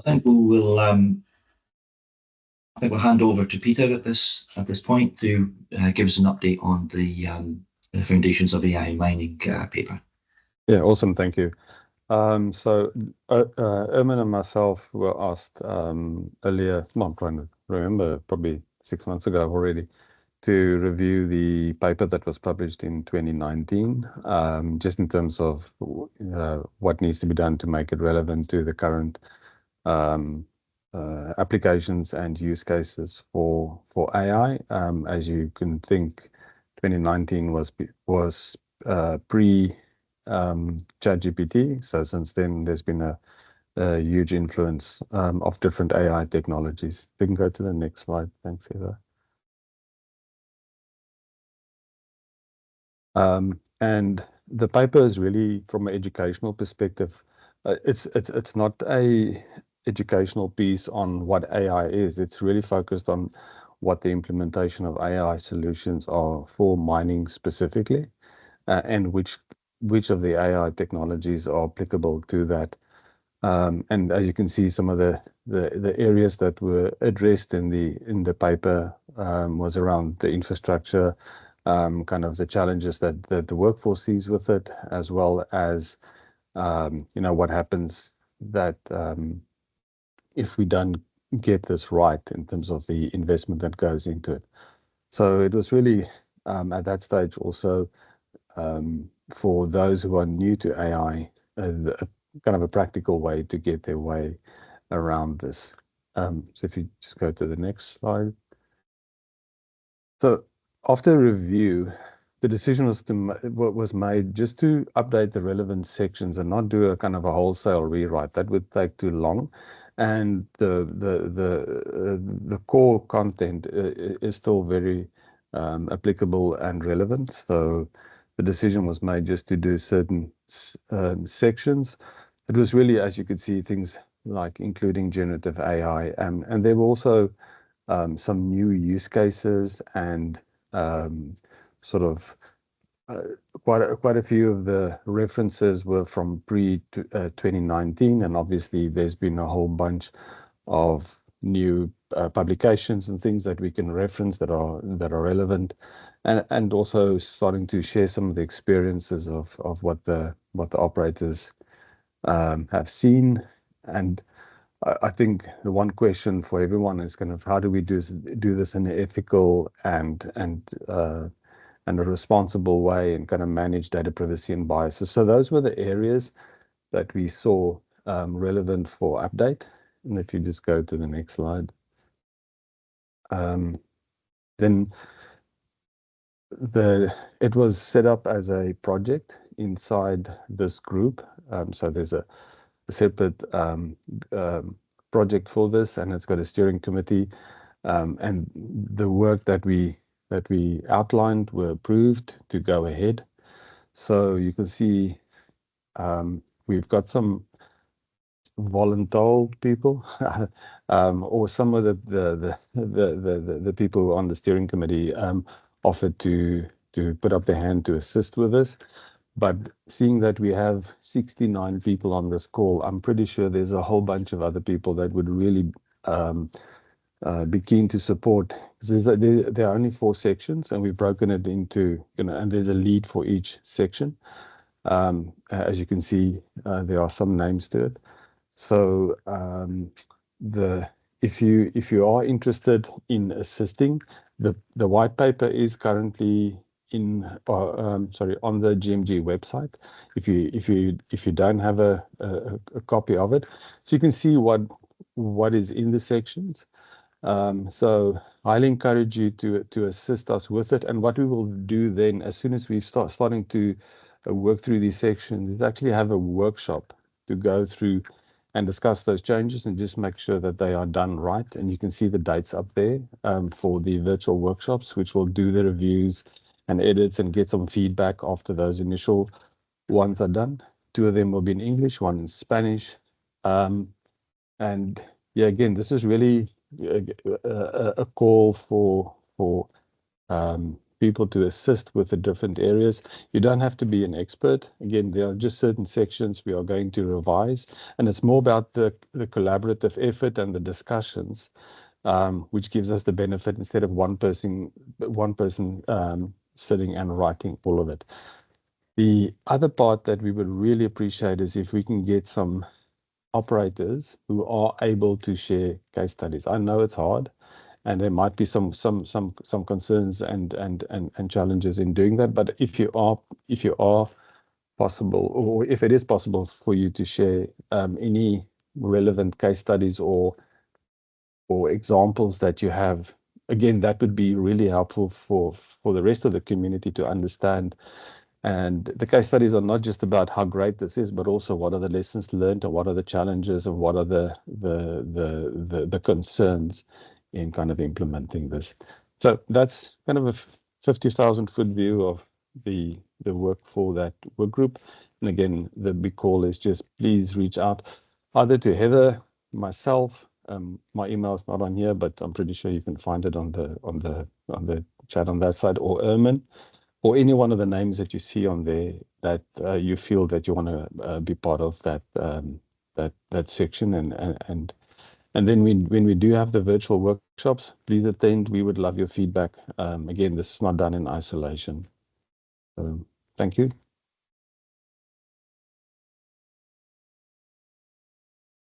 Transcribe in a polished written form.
I think we'll hand over to Peter at this point to give us an update on the Foundations of AI Mining paper. Yeah, awesome. Thank you. So Ermin and myself were asked earlier, well, I'm trying to remember, probably 6 months ago already, to review the paper that was published in 2019, just in terms of what needs to be done to make it relevant to the current applications and use cases for AI. As you can think, 2019 was pre ChatGPT. So since then, there's been a huge influence of different AI technologies. We can go to the next slide. Thanks, Eva. And the paper is really, from an educational perspective, it's not a educational piece on what AI is. It's really focused on what the implementation of AI solutions are for mining specifically, and which of the AI technologies are applicable to that. And as you can see, some of the areas that were addressed in the paper was around the infrastructure, kind of the challenges that the workforce sees with it, as well as what happens that if we don't get this right in terms of the investment that goes into it. So it was really at that stage also for those who are new to AI, kind of a practical way to get their way around this. So if you just go to the next slide. So after review, the decision was made just to update the relevant sections and not do a kind of a wholesale rewrite. That would take too long, and the core content is still very applicable and relevant. So the decision was made just to do certain sections. It was really, as you could see, things like including generative AI, and there were also some new use cases and sort of quite a few of the references were from pre-2019, and obviously there's been a whole bunch of new publications and things that we can reference that are relevant, and also starting to share some of the experiences of what the operators have seen. And I think the one question for everyone is kind of how do we do this in an ethical and a responsible way, and kind of manage data privacy and biases. So those were the areas that we saw relevant for update. And if you just go to the next slide, then it was set up as a project inside this group. So there's a separate project for this, and it's got a steering committee, and the work that we outlined were approved to go ahead. So you can see we've got some voluntold people, or some of the people on the steering committee offered to put up their hand to assist with this. But seeing that we have 69 people on this call, I'm pretty sure there's a whole bunch of other people that would really be keen to support. There are only 4 sections, and we've broken it into, and there's a lead for each section. As you can see, there are some names to it. So if you are interested in assisting, the white paper is currently on the GMG website. If you don't have a copy of it, so you can see what is in the sections. So I highly encourage you to assist us with it. And what we will do then, as soon as we starting to work through these sections, is actually have a workshop to go through and discuss those changes and just make sure that they are done right. And you can see the dates up there for the virtual workshops, which will do the reviews and edits and get some feedback after those initial ones are done. 2 of them will be in English, 1 in Spanish. And yeah, again, this is really a call for people to assist with the different areas. You don't have to be an expert. Again, there are just certain sections we are going to revise, and it's more about the collaborative effort and the discussions, which gives us the benefit instead of one person sitting and writing all of it. The other part that we would really appreciate is if we can get some operators who are able to share case studies. I know it's hard, and there might be some concerns and challenges in doing that. But if you are possible, or if it is possible for you to share any relevant case studies or examples that you have, again, that would be really helpful for the rest of the community to understand. And the case studies are not just about how great this is, but also what are the lessons learned, and what are the challenges, and what are the concerns in kind of implementing this. So that's kind of a 50,000-foot view of the work for that work group. And again, the big call is just please reach out either to Heather, myself. My email is not on here, but I'm pretty sure you can find it on the chat on that side, or Ermin, or any one of the names that you see on there that you feel that you want to be part of that section. And then when we do have the virtual workshops, please attend. We would love your feedback. Again, this is not done in isolation. Thank you.